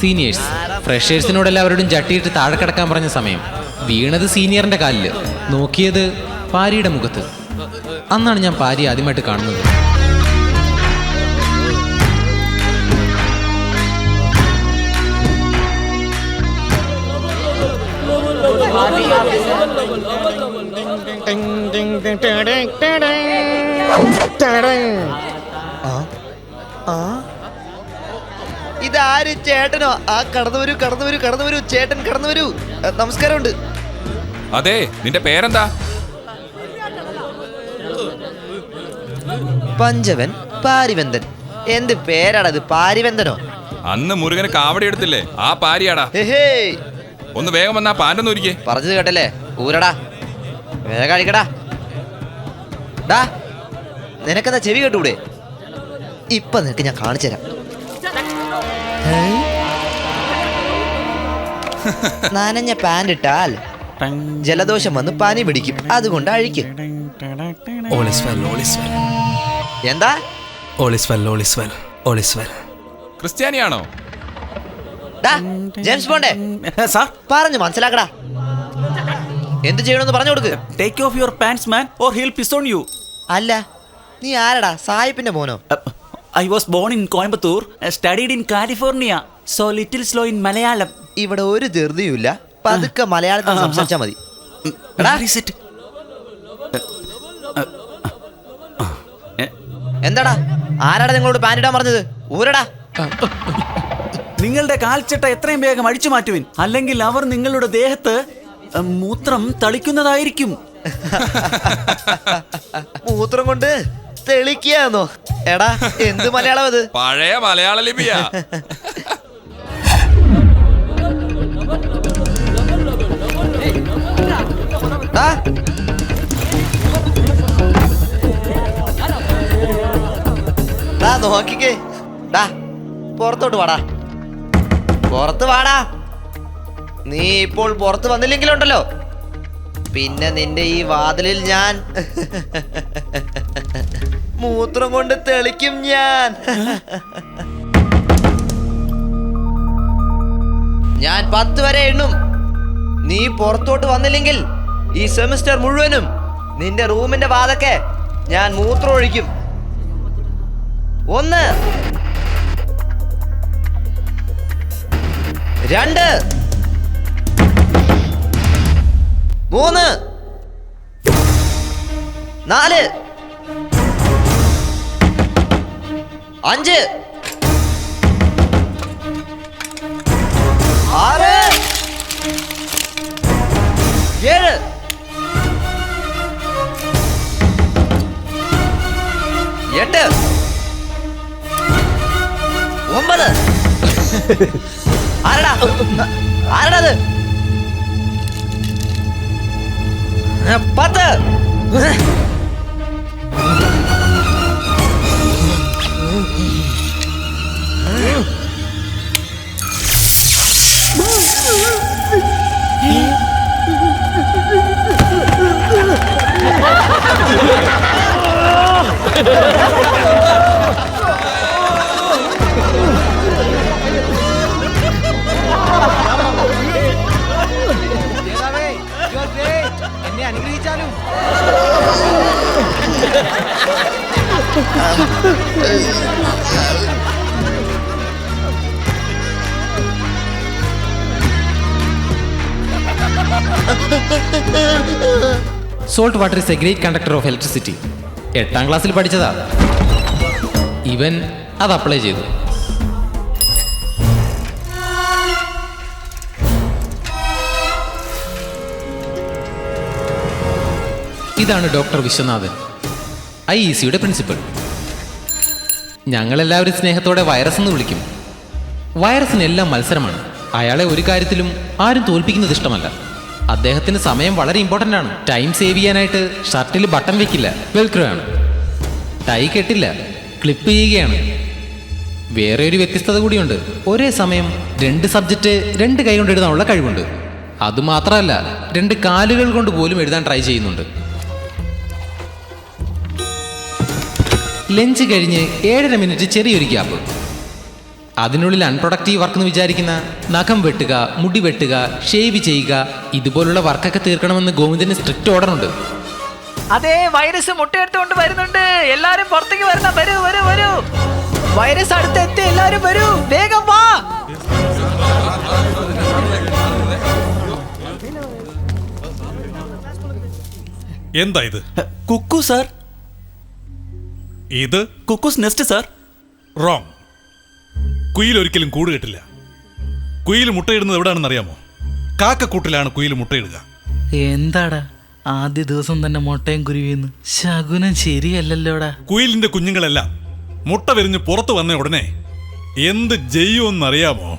Seniors ഫ്രഷേഴ്സിനോട് എല്ലാവരോടും ചട്ടിയിട്ട് താഴെ കിടക്കാൻ പറഞ്ഞ സമയം വീണത് സീനിയറിന്റെ കാലില്, നോക്കിയത് പാരിയുടെ മുഖത്ത്. അന്നാണ് ഞാൻ പാരി ആദ്യമായിട്ട് കാണുന്നത്. ഇതാര് ചേട്ടനോ? ആ കടന്നു വരൂ ചേട്ടൻ, കടന്നു വരൂ. നമസ്കാരമുണ്ട്. അതെ, നിന്റെ പേരെന്താ? പഞ്ചവൻ പാരിവന്തൻ. എന്ത് പേരാടത്? പാരിവന്തനോ? അന്ന് മുരുകന് കാവടി എടുത്തില്ലേ, ആ പാരിയാടാ. ഒന്ന് വേഗം വന്നാ പാൻറ്റൊന്നും ഒരുക്കേ. പറഞ്ഞത് കേട്ടല്ലേ, ഊരടാ, വേഗം അഴിക്കടാ. ഡാ, നിനക്കെന്താ ചെവി കേട്ടൂടെ? ഇപ്പൊ നിനക്ക് ഞാൻ കാണിച്ചു തരാം. നനഞ്ഞ പാൻറ് ഇട്ടാൽ ജലദോഷം വന്ന് പനി പിടിക്കും, അതുകൊണ്ട് അഴിക്കും. എന്താ? ക്രിസ്ത്യാനിയാണോ? ജെയിംസ് ബോണ്ടേ, പറഞ്ഞു മനസ്സിലാക്കടാ. എന്ത് ചെയ്യണമെന്ന് പറഞ്ഞു കൊടുക്ക്. Take off your pants, man, or he'll piss on you. അല്ല, നീ ആരടാ? സായിപ്പിന്റെ മോനോ? I was born in Coimbatore, studied in California, so little slow in Malayalam. ഇവിടെ ഒരു ധൃതിയുമില്ല, പതുക്കെ മലയാളത്തിൽ സംസാരിച്ചാ മതി. എന്താടാ, ആരാടാ നിങ്ങളോട് പാൻറ് ഇടാൻ പറഞ്ഞത്? ഊരടാ. നിങ്ങളുടെ കാൽച്ചട്ട എത്രയും വേഗം അടിച്ചു മാറ്റുവിൻ, അല്ലെങ്കിൽ അവർ നിങ്ങളുടെ ദേഹത്ത് മൂത്രം തളിക്കുന്നതായിരിക്കും. മൂത്രം കൊണ്ട് തെളിക്കാന്നോ? എടാ, എന്ത് മലയാളം അത്? പഴയ മലയാള ലിപിയാ. നോക്കിക്കേ. പുറത്തോട്ട് വാടാ, പുറത്ത് വാടാ. നീ ഇപ്പോൾ പുറത്ത് വന്നില്ലെങ്കിലുണ്ടല്ലോ, പിന്നെ നിന്റെ ഈ വാതിലിൽ ഞാൻ മൂത്രം കൊണ്ട് തെളിക്കും ഞാൻ. ഞാൻ 10 വരെ എണ്ണും. നീ പുറത്തോട്ട് വന്നില്ലെങ്കിൽ ഈ സെമിസ്റ്റർ മുഴുവനും നിന്റെ റൂമിന്റെ വാതൊക്കെ ഞാൻ മൂത്രം ഒഴിക്കും. 1, 2, 3, 4, 5, 6, 7, 8, 9. ആരടാ അത്? 10. എന്നെ അനുഗ്രഹിച്ചാലും. Salt water is a great conductor of electricity. 8ാം ക്ലാസ്സിൽ പഠിച്ചതാ. ഇവൻ അത് അപ്ലൈ ചെയ്തു. ഇതാണ് ഡോക്ടർ വിശ്വനാഥൻ, IECയുടെ പ്രിൻസിപ്പൽ. ഞങ്ങളെല്ലാവരും സ്നേഹത്തോടെ വൈറസ് എന്ന് വിളിക്കും. വൈറസിനെല്ലാം മത്സരമാണ്. അയാളെ ഒരു കാര്യത്തിലും ആരും തോൽപ്പിക്കുന്നത് ഇഷ്ടമല്ല. അദ്ദേഹത്തിന് സമയം വളരെ ഇമ്പോർട്ടൻ്റ് ആണ്. ടൈം സേവ് ചെയ്യാനായിട്ട് ഷർട്ടിൽ ബട്ടൺ വെക്കില്ല, വെൽക്രോ ആണ്. ടൈ കെട്ടില്ല, ക്ലിപ്പ് ചെയ്യുകയാണ്. വേറെ ഒരു വ്യത്യസ്തത കൂടിയുണ്ട്. ഒരേ സമയം 2 സബ്ജക്റ്റ് 2 കൈ കൊണ്ട് എഴുതാനുള്ള കഴിവുണ്ട്. അതുമാത്രമല്ല, 2 കാലുകൾ കൊണ്ട് പോലും എഴുതാൻ ട്രൈ ചെയ്യുന്നുണ്ട്. ലഞ്ച് കഴിഞ്ഞ് 7:30 മിനിറ്റ് ചെറിയൊരു ഗ്യാപ്പ്. അതിനുള്ളിൽ അൺപ്രൊഡക്റ്റീവ് വർക്ക് എന്ന് വിചാരിക്കുന്ന നഖം വെട്ടുക, മുടി വെട്ടുക, ഷേവ് ചെയ്യുക, ഇതുപോലുള്ള വർക്കൊക്കെ തീർക്കണമെന്ന് ഗോവിന്ദന് സ്ട്രിക്റ്റ് ഓർഡർ ഉണ്ട്. അതെ, വൈറസ് മുട്ടയെടുത്തുകൊണ്ട് വരുന്നുണ്ട്. എല്ലാരും പുറത്തേക്ക് വരണം. വരൂ വരൂ വരൂ. വൈറസ് അടുത്തെത്തി. എല്ലാരും വരൂ, വേഗം വാ. എന്താ ഇത്? കുക്കു സാർ. ഇത് കുക്കൂസ് നെസ്റ്റ് സാർ. റോങ്. കുയിൽ ഒരിക്കലും കൂട് കെട്ടില്ല. കുയിൽ മുട്ടയിടുന്നത് എവിടെയാണെന്ന് അറിയാമോ? കാക്കക്കൂട്ടിലാണ് കുയിൽ മുട്ടയിടുക. എന്താടാ ആദ്യ ദിവസം തന്നെ മുട്ടയും കുരുവിന്ന്? ശകുനം ശരിയല്ലല്ലോടാ. കുയിലിന്റെ കുഞ്ഞുങ്ങളെല്ലാം മുട്ട വിരിഞ്ഞ് പുറത്തു വന്ന ഉടനെ എന്ത് ചെയ്യുമെന്നറിയാമോ?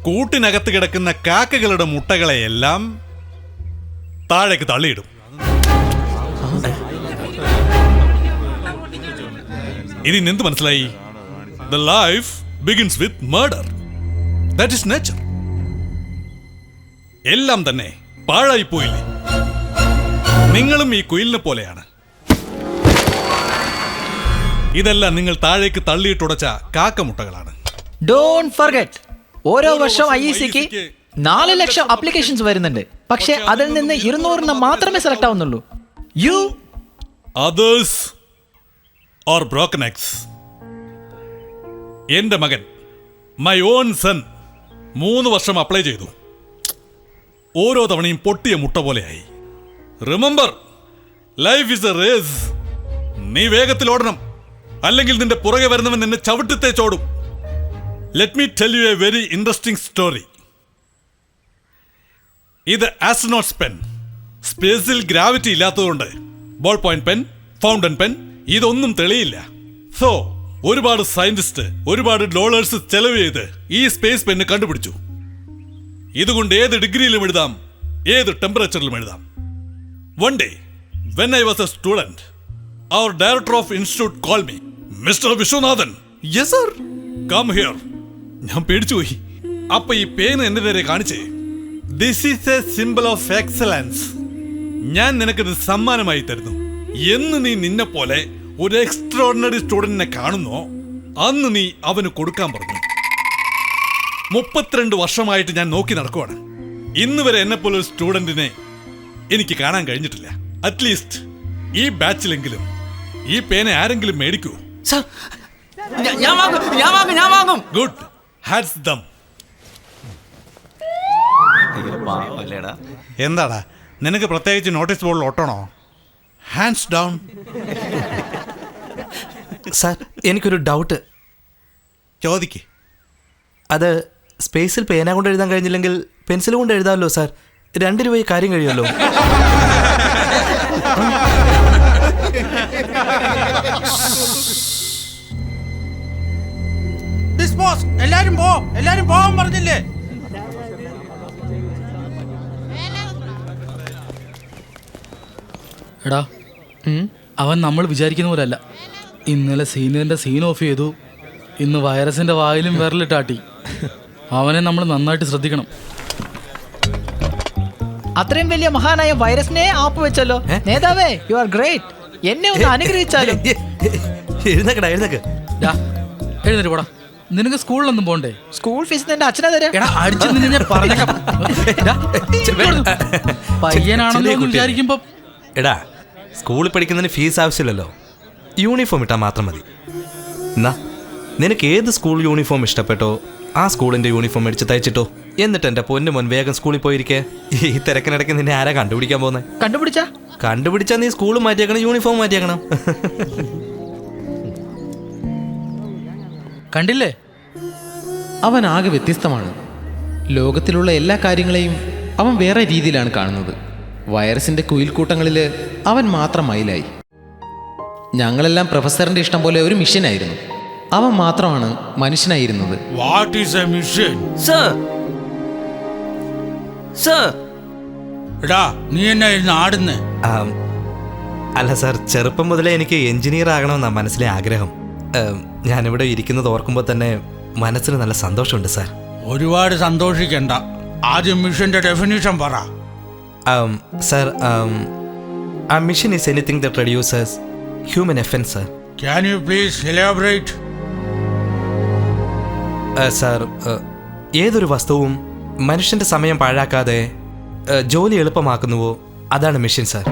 കൂട്ടിനകത്ത് കിടക്കുന്ന കാക്കകളുടെ മുട്ടകളെയെല്ലാം താഴേക്ക് തള്ളിയിടും. ഇനി എന്ത് മനസ്സിലായി? The life begins with murder. That is nature. എല്ലാം തന്നെ പാഴായി പോയില്ലേ? നിങ്ങളും ഈ കുയിലിനെ പോലെയാണ്. ഇതെല്ലാം നിങ്ങൾ താഴേക്ക് തള്ളിയിട്ടുടച്ച കാക്കമുട്ടകളാണ്. ഡോണ്ട് ഫർഗെറ്റ്, ഓരോ വർഷം IECക്ക് 4 ലക്ഷം അപ്ലിക്കേഷൻസ് വരുന്നുണ്ട്. പക്ഷെ അതിൽ നിന്ന് 200 മാത്രമേ സെലക്ട് ആവുന്നുള്ളൂ. You Others are broken eggs. എന്റെ മകൻ, മൈ ഓൺ സൺ, 3 വർഷം അപ്ലൈ ചെയ്തു. ഓരോ തവണയും പൊട്ടിയ മുട്ട പോലെയായി. Remember, life is a race. നീ വേഗത്തിൽ ഓടണം, അല്ലെങ്കിൽ നിന്റെ പുറകെ വരുന്നവൻ നിന്നെ ചവിട്ടിത്തേച്ചോടും. Let me tell you a very interesting story. ഇത് ആസ്ട്രോനോട്ട്സ് പെൻ. സ്പേസിൽ ഗ്രാവിറ്റി ഇല്ലാത്തതുകൊണ്ട് ball point pen, fountain pen ഇതൊന്നും തെളിയില്ല. സോ ഒരുപാട് സയന്റിസ്റ്റ് ഒരുപാട് ഡോളേഴ്സ് ചെലവ് ചെയ്ത് ഈ സ്പേസ് പെന്ന് കണ്ടുപിടിച്ചു. ഇതുകൊണ്ട് ഏത് ഡിഗ്രിയിലും എഴുതാം, ഏത് ടെമ്പറേച്ചറിലും എഴുതാം. One day when I was a student, our director of institute call me, mister Viswanathan. Yes sir, come here. ഞാൻ പേടിച്ചുപോയി. അപ്പൊ ഈ പേന എന്റെ നേരെ കാണിച്ചേ. This is a symbol of excellence. ഞാൻ നിനക്കിത് സമ്മാനമായി തരുന്നു. എന്ന് നീ നിന്നെ പോലെ ഒരു എക്സ്ട്രോർഡിനറി സ്റ്റുഡന്റിനെ കാണുന്നോ അന്ന് നീ അവന് കൊടുക്കാൻ പറഞ്ഞു. 32 വർഷമായിട്ട് ഞാൻ നോക്കി നടക്കുവാണ്. ഇന്ന് വരെ എന്നെ പോലെ ഒരു സ്റ്റുഡന്റിനെ എനിക്ക് കാണാൻ കഴിഞ്ഞിട്ടില്ല. അറ്റ്ലീസ്റ്റ് ഈ ബാച്ചിലെങ്കിലും ഈ പേന ആരെങ്കിലും മേടിക്കൂ. സാർ, ഞാൻ വാങ്ങും. Good, hands down. എന്താടാ, നിനക്ക് പ്രത്യേകിച്ച് നോട്ടീസ് ബോർഡിൽ ഒട്ടണോ? Hands down. സാർ, എനിക്കൊരു ഡൗട്ട്. ചോദിക്ക്. അത് സ്പേസിൽ പേന കൊണ്ട് എഴുതാൻ കഴിഞ്ഞില്ലെങ്കിൽ പെൻസിൽ കൊണ്ട് എഴുതാമല്ലോ സാർ. 2 രൂപയിൽ കാര്യം കഴിയുമല്ലോ. എല്ലാരും പോവാൻ പറഞ്ഞില്ലേ? എടാ, അവൻ നമ്മൾ വിചാരിക്കുന്ന പോലെ അല്ല. ഇന്നലെ സീനിയറിന്റെ സീൻ ഓഫ് ചെയ്തു. ഇന്ന് വൈറസിന്റെ വായിലും വിരലിട്ടാട്ടി. അവനെ നമ്മൾ നന്നായിട്ട് ശ്രദ്ധിക്കണം. അത്രയും വലിയ മഹാനായ വൈറസിനെ ആപ്പ് വെച്ചല്ലോ. നേതാവേ, യു ആർ ഗ്രേറ്റ്. എന്നെ ഒന്ന് അനുഗ്രഹിച്ചാലും. എഴുന്നേക്കടാ. എഴുന്നേറ്റ് പോടാ. നിനക്ക് സ്കൂളിലൊന്നും പോണ്ടേ? സ്കൂൾ ഫീസ് നിന്റെ അച്ഛനെ തരാം. എടാ, അടിച്ചു നിന്നെ പറഞ്ഞേക്കാം. പയ്യനാണെന്ന് വിചാരിക്കുമ്പോ. എടാ, സ്കൂളിൽ പഠിക്കുന്നതിന് ഫീസ് ആവശ്യമില്ലല്ലോ. യൂണിഫോം ഇട്ടാൽ മാത്രം മതി. എന്നാ നിനക്ക് ഏത് സ്കൂൾ യൂണിഫോം ഇഷ്ടപ്പെട്ടോ ആ സ്കൂളിന്റെ യൂണിഫോം മേടിച്ച് തയ്ച്ചിട്ടോ. എന്നിട്ട് എൻ്റെ പൊന്നു മോൻ വേഗം സ്കൂളിൽ പോയിരിക്കേ. ഈ തിരക്കിനിടയ്ക്ക് നിന്നെ ആരാ കണ്ടുപിടിക്കാൻ പോകുന്നത്? കണ്ടുപിടിച്ചാ നീ സ്കൂൾ മാറ്റിയേക്കണം, യൂണിഫോം മാറ്റിയേക്കണം. കണ്ടില്ലേ, അവൻ ആകെ വ്യത്യസ്തമാണ്. ലോകത്തിലുള്ള എല്ലാ കാര്യങ്ങളെയും അവൻ വേറെ രീതിയിലാണ് കാണുന്നത്. വൈറസിന്റെ കുയിൽക്കൂട്ടങ്ങളിൽ അവൻ മാത്രം മയിലായി. ഞങ്ങളെല്ലാം പ്രൊഫസറിന്റെ ഇഷ്ടം പോലെ ഒരു മിഷനായിരുന്നു. അവൻ മാത്രമാണ് മനുഷ്യനായിരുന്നത്. What is a mission? Sir, എടാ, നീ എന്നായിരുന്നു ആടുന്നേ? അല്ല സാർ, ചെറുപ്പം മുതലേ എനിക്ക് എഞ്ചിനീയർ ആകണമെന്നാണ് മനസ്സിലെ ആഗ്രഹം. ഞാനിവിടെ ഇരിക്കുന്നത് ഓർക്കുമ്പോൾ തന്നെ മനസ്സിന് നല്ല സന്തോഷമുണ്ട് സാർ. ഒരുപാട് സന്തോഷിക്കണ്ട. ആദ്യം മിഷന്റെ ഡെഫിനിഷൻ പറ. Sir, our mission is anything that reduces human offense, sir. Can you please elaborate? Sir, ഏതൊരു വസ്തുവും മനുഷ്യന്റെ സമയം പാഴാക്കാതെ ജോലി എളുപ്പമാക്കുന്നുവോ അതാണ് മെഷീൻ സാർ.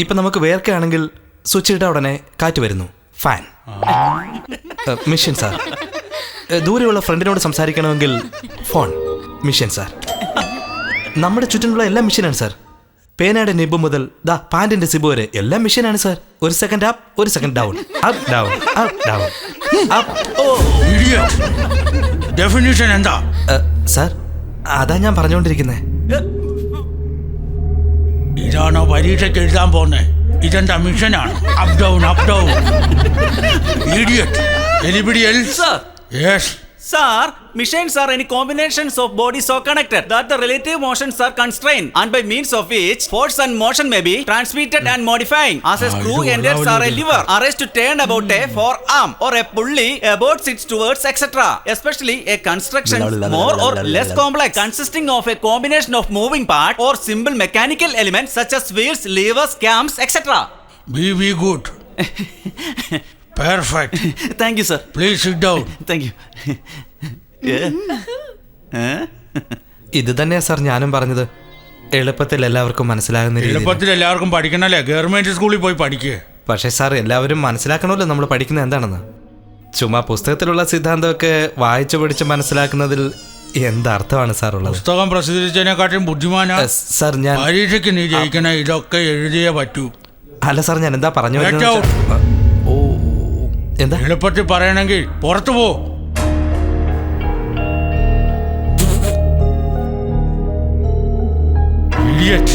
ഇപ്പം നമുക്ക് വേർക്കുകയാണെങ്കിൽ സ്വിച്ച് ഇട്ട ഉടനെ കാറ്റ് വരുന്നു, ഫാൻ. Machine sir. ദൂരെയുള്ള ഫ്രണ്ടിനോട് സംസാരിക്കണമെങ്കിൽ ഫോൺ, മെഷീൻ സാർ. നമ്മുടെ ചുറ്റിനുള്ള എല്ലാം മെഷീനാണ് സാർ. പേനയുടെ നിബ് മുതൽ പാൻറിന്റെ സിബ് വരെ എല്ലാം മെഷീനാണ് സാർ. ഒരു സെക്കൻഡ് അപ്പ്, ഒരു second down, up down, up down, up. Definition എന്താ സാർ? അതാ ഞാൻ പറഞ്ഞുകൊണ്ടിരിക്കുന്നത്. ഇതാണോ പരീക്ഷയ്ക്ക് എഴുതാൻ പോന്നെ? ഇതെന്താ മിഷനാണ്? Up down, up down. Idiot. Anybody else? Sir. Yes. Sir, machines are any combinations of bodies so connected that the relative motions are constrained, and by means of which force and motion may be transmitted and modifying. As a screw enters or a lever are raised to turn about a forearm, or a pulley about sits towards, etc. Especially a construction more or less complex, consisting of a combination of moving parts or simple mechanical elements such as wheels, levers, cams, etc. Be good. Perfect. Thank you, sir. Please sit down. Thank you. ഇത് തന്നെയാ sir ഞാനും പറഞ്ഞത്. എളുപ്പത്തിൽ എല്ലാവർക്കും മനസ്സിലാകുന്ന രീതിയിൽ. എളുപ്പത്തിൽ എല്ലാവർക്കും പഠിക്കണല്ലേ? ഗവൺമെന്റ് സ്കൂളിൽ പോയി പഠിക്കുക. പക്ഷേ സാർ, എല്ലാവരും മനസ്സിലാക്കണമല്ലോ നമ്മൾ പഠിക്കുന്നത് എന്താണെന്ന്. ചുമ്മാ പുസ്തകത്തിലുള്ള സിദ്ധാന്തമൊക്കെ വായിച്ചു പഠിച്ച് മനസ്സിലാക്കുന്നതിൽ എന്തർത്ഥമാണ് സാർ ഉള്ളത്? പുസ്തകം പ്രസിദ്ധീകരിച്ചതിനെക്കാട്ടും ബുദ്ധിമാനാ സാർ. ഞാൻ പരീക്ഷയ്ക്ക് നീ ജയിക്കണ ഇതൊക്കെ എഴുതിയേ പറ്റൂ. അല്ല സാർ, ഞാൻ എന്താ പറഞ്ഞു എന്താ? എളുപ്പത്തിൽ പറയണമെങ്കിൽ പുറത്തു പോ. Idiot.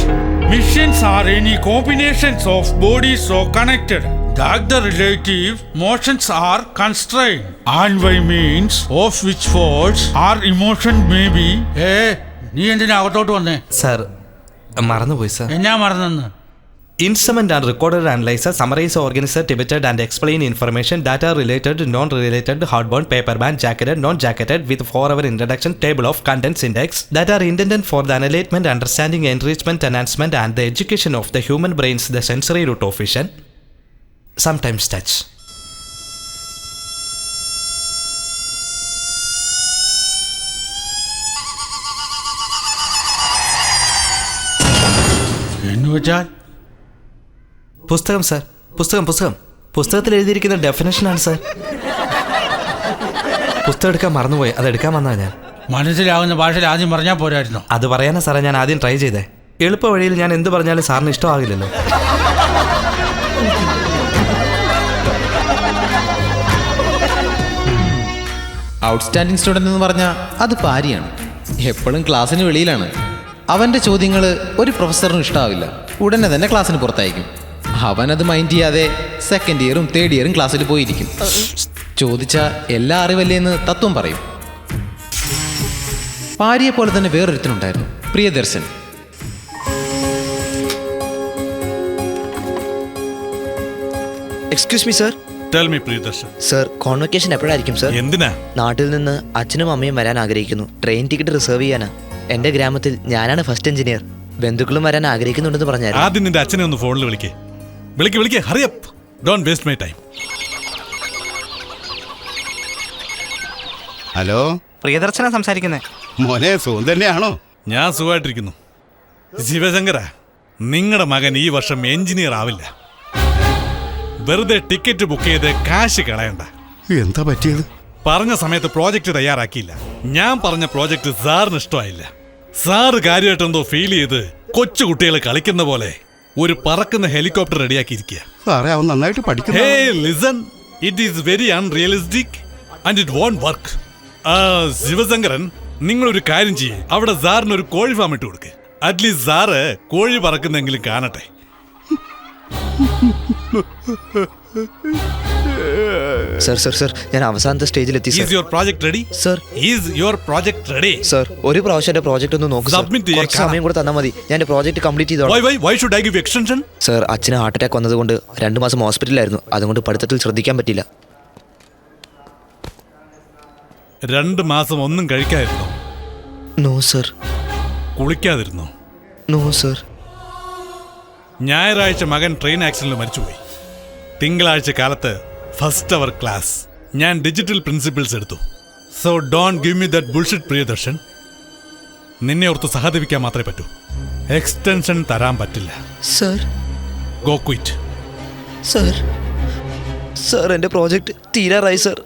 Machines are any combinations of bodies so connected that the relative motions are constrained, and by means of which force or emotion may be. നീ എന്തിനാ അകത്തോട്ട് വന്നേ? സാർ, മറന്നുപോയി സാർ. എന്നാ മറന്നെന്ന്? Instrument and recorder analyzer, summarize, organizer, debated and explain information, data related, non-related, hardbound, paperbound, jacketed, non-jacketed, with 4-hour introduction, table of contents index, that are intended for the enlightenment, understanding, enrichment, enhancement, and the education of the human brains, the sensory root of vision, sometimes touch. എന്ന് വെച്ചാൽ പുസ്തകം sir, പുസ്തകം. പുസ്തകത്തിൽ എഴുതിയിരിക്കുന്ന ഡെഫിനേഷനാണ് sir. പുസ്തകം എടുക്കാൻ മറന്നുപോയി, അത് എടുക്കാൻ വന്നാ ഞാൻ. മനസ്സിലാവുന്ന ഭാഷയിൽ ആദ്യം പറഞ്ഞാൽ പോരായിരുന്നോ? അത് പറയാനാ സാറേ ഞാൻ ആദ്യം ട്രൈ ചെയ്തേ. എളുപ്പ വഴിയിൽ ഞാൻ എന്ത് പറഞ്ഞാലും സാറിന് ഇഷ്ടമാകില്ലല്ലോ. ഔട്ട്സ്റ്റാൻഡിംഗ് സ്റ്റുഡൻ്റ് എന്ന് പറഞ്ഞാൽ അത് പാരിയാണ്. എപ്പോഴും ക്ലാസ്സിന് വെളിയിലാണ്. അവൻ്റെ ചോദ്യങ്ങൾ ഒരു പ്രൊഫസറിനും ഇഷ്ടമാവില്ല. ഉടനെ തന്നെ ക്ലാസ്സിന് പുറത്തായിരിക്കും. അവനത് മൈൻഡ് ചെയ്യാതെ സെക്കൻഡ് ഇയറും തേർഡ് ഇയറും ക്ലാസ്സിൽ പോയിരിക്കും. ചോദിച്ചാൽ എല്ലാ അറിവല്ലേന്ന് തത്വം പറയും. പാരിയെ പോലെ തന്നെ വേറൊരുത്തനുണ്ടായിരുന്നു, Priyadarshan. Excuse me sir. Tell me Priyadarshan. Sir, convocation എപ്പോഴായിരിക്കും സർ? എന്തിനാ? നാട്ടിൽ നിന്ന് അച്ഛനും അമ്മയും വരാൻ ആഗ്രഹിക്കുന്നു. ട്രെയിൻ ടിക്കറ്റ് റിസർവ് ചെയ്യാനാ. എന്റെ ഗ്രാമത്തിൽ ഞാനാണ് ഫസ്റ്റ് എഞ്ചിനീയർ. ബന്ധുക്കളും വരാൻ ആഗ്രഹിക്കുന്നുണ്ടെന്ന് പറഞ്ഞായിരുന്നു. ആദ്യം നിന്റെ അച്ഛനെ ഒന്ന് ഫോണിൽ വിളിക്കേ. Hurry up. Don't waste my time. Hello, പ്രിയദർശന സംസാരിക്കുന്നേ. മോനെ സുഖം തന്നെയാണോ? ഞാൻ സുഖമായിട്ടിരിക്കുന്നു. ശിവശങ്കര, നിങ്ങളുടെ മകൻ ഈ വർഷം എഞ്ചിനീയർ ആവില്ല. വെറുതെ ടിക്കറ്റ് ബുക്ക് ചെയ്ത് കാശ് കളയണ്ട. എന്താ പറ്റിയത്? പറഞ്ഞ സമയത്ത് പ്രോജക്റ്റ് തയ്യാറാക്കിയില്ല. ഞാൻ പറഞ്ഞ പ്രോജക്റ്റ് സാറിന് ഇഷ്ടമായില്ല. സാറ് കാര്യമായിട്ടെന്തോ ഫീൽ ചെയ്ത് കൊച്ചു കുട്ടികൾ കളിക്കുന്ന പോലെ ഒരു പറക്കുന്ന ഹെലികോപ്റ്റർ റെഡിയാക്കിയിരിക്കുക. സാറേ, അവൻ നന്നായിട്ട് പഠിക്കുന്നു. Hey, listen, it is very unrealistic and it won't work. Sivasankaran, നിങ്ങളൊരു കാര്യം ചെയ്യേ, അവിടെ സാറിന് ഒരു കോഴി ഫാം ഇട്ട് കൊടുക്ക്. അറ്റ്ലീസ്റ്റ് സാറ് കോഴി പറക്കുന്നെങ്കിലും കാണട്ടെ. സർ, ഞാൻ അവസാനത്തെ സ്റ്റേജിലെത്തി. Is your project ready? Sir, Is your project ready? Sir, ഒരു പ്രാവശ്യം എന്റെ പ്രോജക്റ്റ് ഒന്ന് നോക്കൂ. Submit ചെയ്യാൻ കുറച്ച് സമയം കൂടെ തന്നാൽ മതി. ഞാൻ എന്റെ പ്രോജക്റ്റ് കംപ്ലീറ്റ് ചെയ്തോളാം. Why should I give extension? Sir, അച്ഛന് ഹാർട്ട് അറ്റാക്ക് വന്നതുകൊണ്ട് 2 മാസം ഹോസ്പിറ്റലിലായിരുന്നു. അതുകൊണ്ട് പഠിത്തത്തിൽ ശ്രദ്ധിക്കാൻ പറ്റില്ല. 2 മാസം ഒന്നും കഴിക്കാതിരുന്നോ? No sir. കുളിക്കാതിരുന്നോ? No sir. ഞായറാഴ്ച മകൻ ട്രെയിൻ ആക്സിഡന്റിൽ മരിച്ചുപോയി. തിങ്കളാഴ്ച കാലത്ത് ഫസ്റ്റ് അവർ ക്ലാസ്. ഞാൻ ഡിജിറ്റൽ പ്രിൻസിപ്പിൾസ് എടുത്തു. So don't give me that bullshit Priyadarshan. നിന്നെ ഓർത്ത് സഹതപിക്കാൻ മാത്രമേ പറ്റൂ. എക്സ്റ്റൻഷൻ തരാൻ പറ്റില്ല. Sir go quit. Sir sir എൻ്റെ പ്രോജക്റ്റ് തീരാറായി സർ.